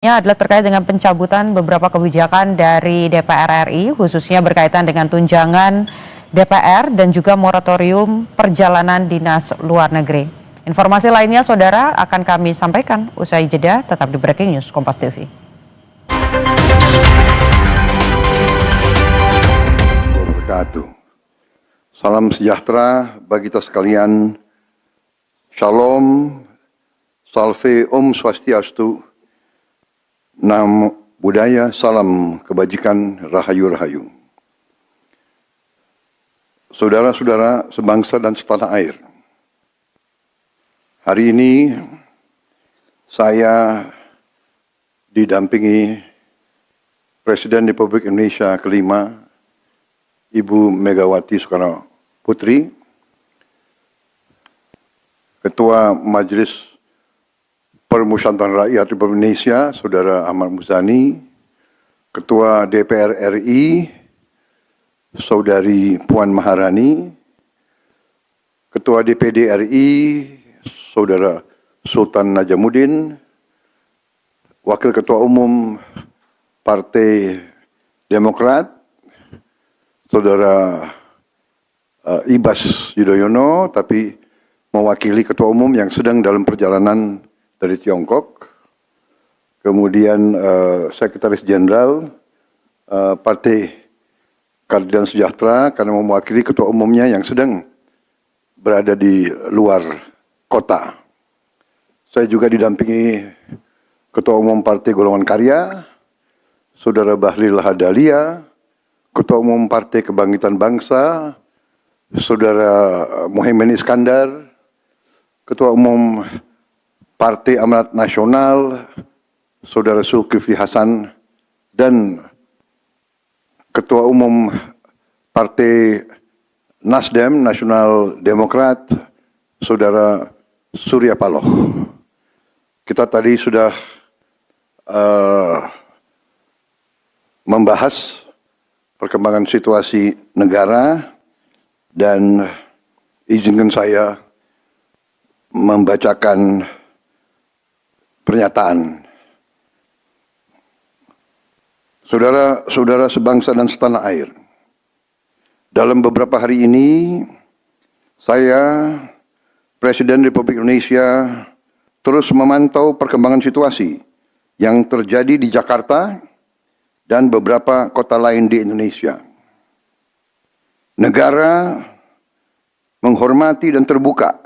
Adalah terkait dengan pencabutan beberapa kebijakan dari DPR RI, khususnya berkaitan dengan tunjangan DPR dan juga moratorium perjalanan dinas luar negeri. Informasi lainnya, saudara, akan kami sampaikan usai jeda. Tetap di Breaking News Kompas TV. Salam sejahtera bagi kita sekalian. Shalom, salve, om swastiastu. Namo Buddhaya, salam kebajikan, rahayu-rahayu. Saudara-saudara sebangsa dan setanah air. Hari ini saya didampingi Presiden Republik Indonesia kelima, Ibu Megawati Soekarno Putri, Ketua Majelis Permusyawaratan Rakyat Republik Indonesia, Saudara Ahmad Muzani, Ketua DPR RI, Saudari Puan Maharani, Ketua DPD RI, Saudara Sultan Najamuddin, Wakil Ketua Umum Partai Demokrat, Saudara Ibas Yudhoyono, tapi mewakili Ketua Umum yang sedang dalam perjalanan dari Tiongkok, kemudian Sekretaris Jenderal Partai Keadilan Sejahtera karena mewakili Ketua Umumnya yang sedang berada di luar kota. Saya juga didampingi Ketua Umum Partai Golongan Karya, Saudara Bahlil Lahadalia, Ketua Umum Partai Kebangkitan Bangsa, Saudara Muhaimin Iskandar, Ketua Umum Partai Amanat Nasional, Saudara Zulkifli Hasan, dan Ketua Umum Partai Nasdem, Nasional Demokrat, Saudara Surya Paloh. Kita tadi sudah membahas perkembangan situasi negara dan izinkan saya membacakan pernyataan. Saudara-saudara sebangsa dan setanah air, dalam beberapa hari ini saya, Presiden Republik Indonesia, terus memantau perkembangan situasi yang terjadi di Jakarta dan beberapa kota lain di Indonesia. Negara menghormati dan terbuka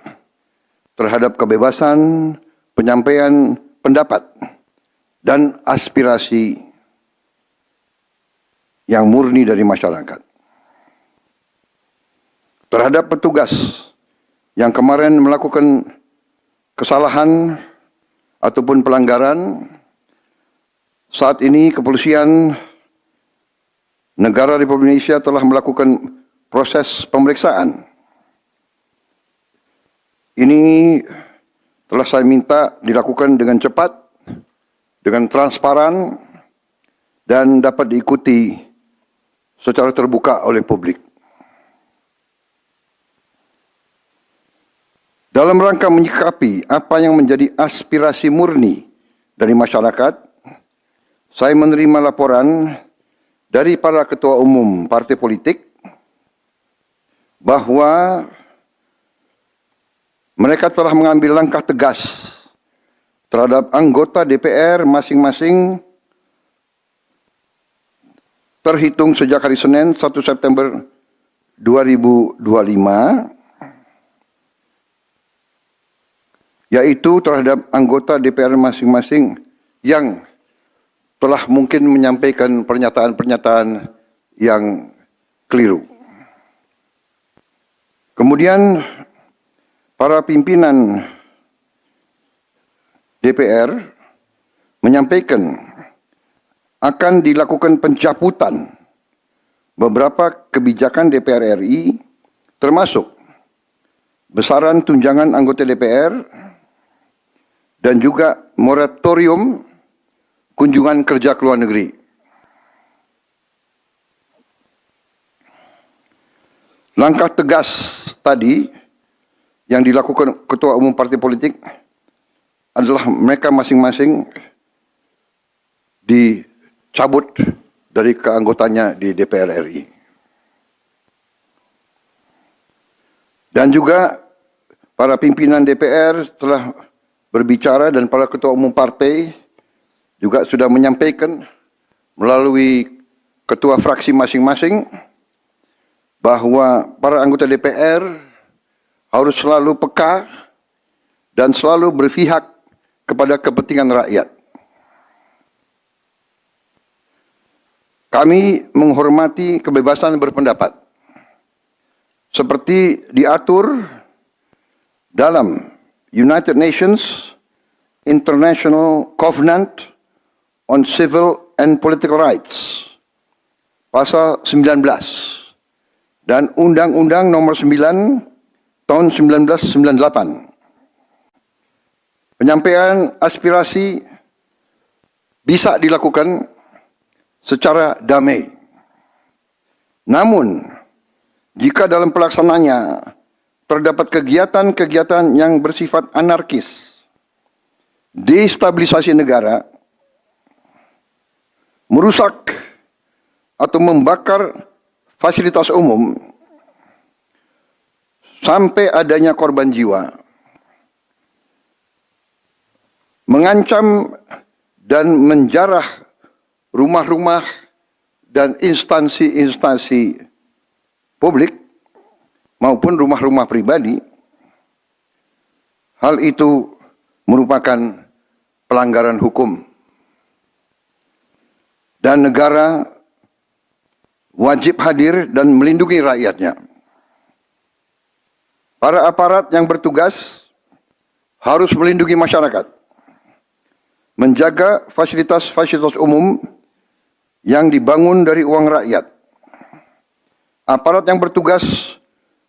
terhadap kebebasan penyampaian pendapat dan aspirasi yang murni dari masyarakat. Terhadap petugas yang kemarin melakukan kesalahan ataupun pelanggaran, saat ini kepolisian negara Republik Indonesia telah melakukan proses pemeriksaan. Ini telah saya minta dilakukan dengan cepat, dengan transparan, dan dapat diikuti secara terbuka oleh publik. Dalam rangka menyikapi apa yang menjadi aspirasi murni dari masyarakat, saya menerima laporan dari para ketua umum partai politik bahwa mereka telah mengambil langkah tegas terhadap anggota DPR masing-masing terhitung sejak hari Senin 1 September 2025, yaitu terhadap anggota DPR masing-masing yang telah mungkin menyampaikan pernyataan-pernyataan yang keliru. Kemudian para pimpinan DPR menyampaikan akan dilakukan pencabutan beberapa kebijakan DPR RI, termasuk besaran tunjangan anggota DPR dan juga moratorium kunjungan kerja ke luar negeri. Langkah tegas tadi yang dilakukan ketua umum partai politik adalah mereka masing-masing dicabut dari keanggotanya di DPR RI. Dan juga para pimpinan DPR telah berbicara dan para ketua umum partai juga sudah menyampaikan melalui ketua fraksi masing-masing bahwa para anggota DPR harus selalu peka dan selalu berpihak kepada kepentingan rakyat. Kami menghormati kebebasan berpendapat seperti diatur dalam United Nations International Covenant on Civil and Political Rights pasal 19 dan Undang-Undang Nomor 9 tahun 1998. Penyampaian aspirasi bisa dilakukan secara damai. Namun, jika dalam pelaksananya terdapat kegiatan-kegiatan yang bersifat anarkis, destabilisasi negara, merusak atau membakar fasilitas umum, sampai adanya korban jiwa, mengancam dan menjarah rumah-rumah dan instansi-instansi publik maupun rumah-rumah pribadi, hal itu merupakan pelanggaran hukum. Dan negara wajib hadir dan melindungi rakyatnya. Para aparat yang bertugas harus melindungi masyarakat, menjaga fasilitas-fasilitas umum yang dibangun dari uang rakyat. Aparat yang bertugas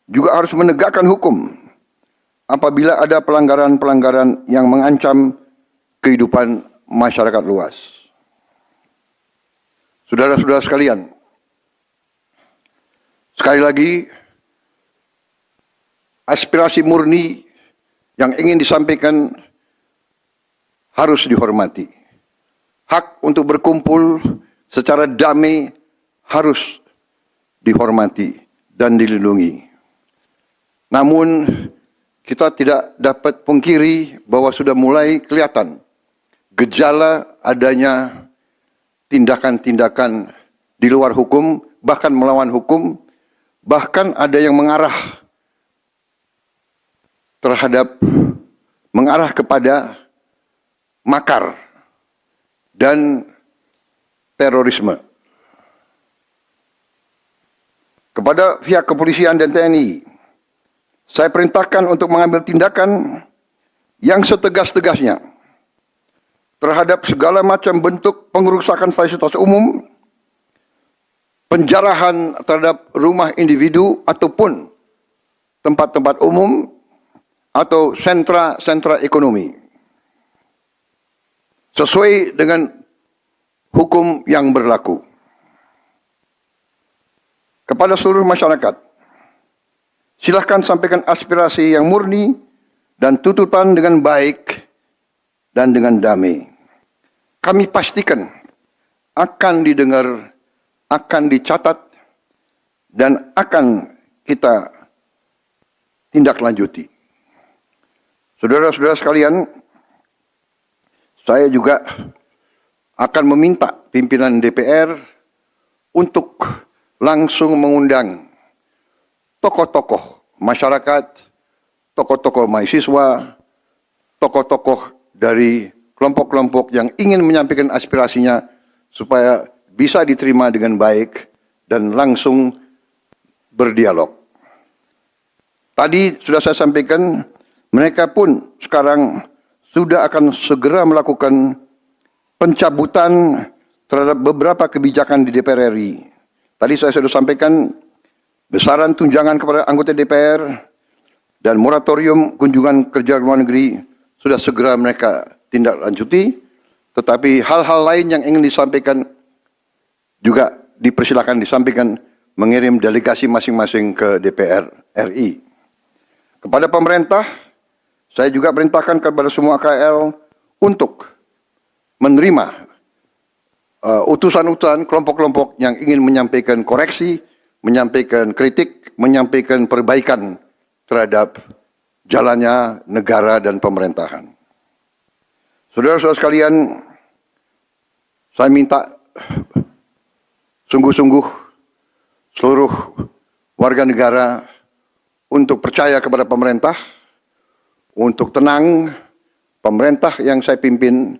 juga harus menegakkan hukum apabila ada pelanggaran-pelanggaran yang mengancam kehidupan masyarakat luas. Saudara-saudara sekalian, sekali lagi, aspirasi murni yang ingin disampaikan harus dihormati. Hak untuk berkumpul secara damai harus dihormati dan dilindungi. Namun, kita tidak dapat pungkiri bahwa sudah mulai kelihatan gejala adanya tindakan-tindakan di luar hukum, bahkan melawan hukum, bahkan ada yang mengarah kepada makar dan terorisme. Kepada pihak kepolisian dan TNI, saya perintahkan untuk mengambil tindakan yang setegas-tegasnya terhadap segala macam bentuk pengerusakan fasilitas umum, penjarahan terhadap rumah individu ataupun tempat-tempat umum atau sentra-sentra ekonomi, sesuai dengan hukum yang berlaku. Kepada seluruh masyarakat, silahkan sampaikan aspirasi yang murni dan tuntutan dengan baik dan dengan damai. Kami pastikan akan didengar, akan dicatat, dan akan kita tindak lanjuti. Saudara-saudara sekalian, saya juga akan meminta pimpinan DPR untuk langsung mengundang tokoh-tokoh masyarakat, tokoh-tokoh mahasiswa, tokoh-tokoh dari kelompok-kelompok yang ingin menyampaikan aspirasinya supaya bisa diterima dengan baik dan langsung berdialog. Tadi sudah saya sampaikan, mereka pun sekarang sudah akan segera melakukan pencabutan terhadap beberapa kebijakan di DPR RI. Tadi saya sudah sampaikan besaran tunjangan kepada anggota DPR dan moratorium kunjungan kerja luar negeri sudah segera mereka tindak lanjuti, tetapi hal-hal lain yang ingin disampaikan juga dipersilakan disampaikan mengirim delegasi masing-masing ke DPR RI. Kepada pemerintah, saya juga perintahkan kepada semua KL untuk menerima utusan-utusan kelompok-kelompok yang ingin menyampaikan koreksi, menyampaikan kritik, menyampaikan perbaikan terhadap jalannya negara dan pemerintahan. Saudara-saudara sekalian, saya minta sungguh-sungguh seluruh warga negara untuk percaya kepada pemerintah, untuk tenang. Pemerintah yang saya pimpin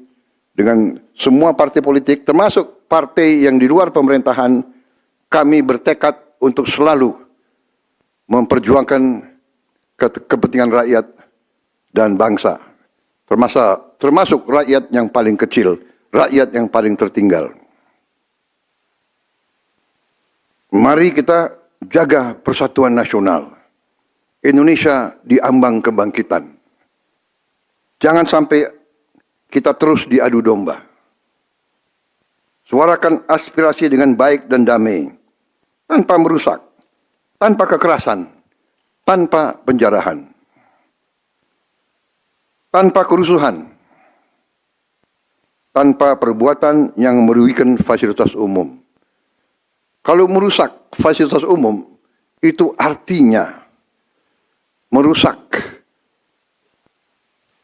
dengan semua partai politik, termasuk partai yang di luar pemerintahan, kami bertekad untuk selalu memperjuangkan kepentingan rakyat dan bangsa, termasuk rakyat yang paling kecil, rakyat yang paling tertinggal. Mari kita jaga persatuan nasional. Indonesia di ambang kebangkitan. Jangan sampai kita terus diadu domba. Suarakan aspirasi dengan baik dan damai, tanpa merusak, tanpa kekerasan, tanpa penjarahan, tanpa kerusuhan, tanpa perbuatan yang merugikan fasilitas umum. Kalau merusak fasilitas umum, itu artinya merusak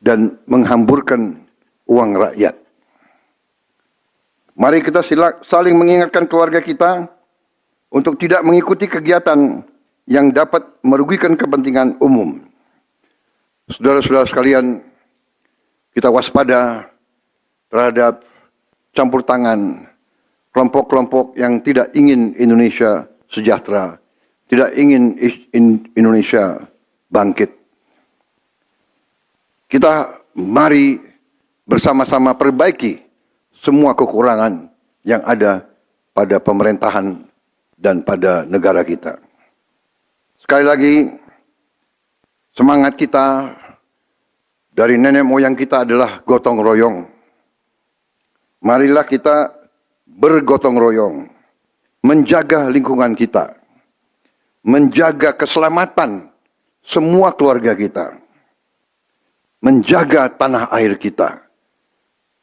dan menghamburkan uang rakyat. Mari kita saling mengingatkan keluarga kita untuk tidak mengikuti kegiatan yang dapat merugikan kepentingan umum. Saudara-saudara sekalian, kita waspada terhadap campur tangan kelompok-kelompok yang tidak ingin Indonesia sejahtera, tidak ingin Indonesia bangkit. Kita mari bersama-sama perbaiki semua kekurangan yang ada pada pemerintahan dan pada negara kita. Sekali lagi, semangat kita dari nenek moyang kita adalah gotong royong. Marilah kita bergotong royong, menjaga lingkungan kita, menjaga keselamatan semua keluarga kita, menjaga tanah air kita.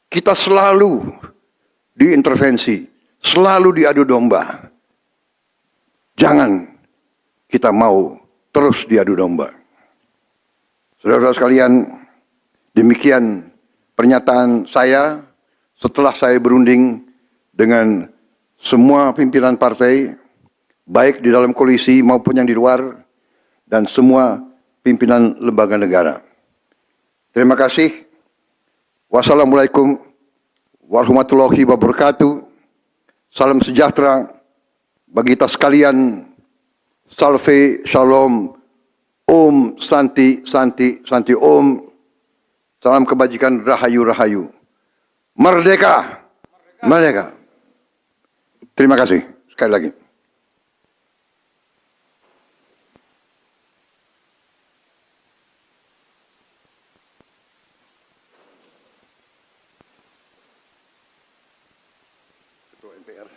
Kita selalu diintervensi, selalu diadu domba. Jangan kita mau terus diadu domba. Saudara-saudara sekalian, demikian pernyataan saya setelah saya berunding dengan semua pimpinan partai, baik di dalam koalisi maupun yang di luar, dan semua pimpinan lembaga negara. Terima kasih. Wassalamualaikum warahmatullahi wabarakatuh. Salam sejahtera bagi kita sekalian. Salve, shalom, om, santi, santi, santi, om. Salam kebajikan, rahayu, rahayu. Merdeka, merdeka. Terima kasih sekali lagi. Ketua MPR.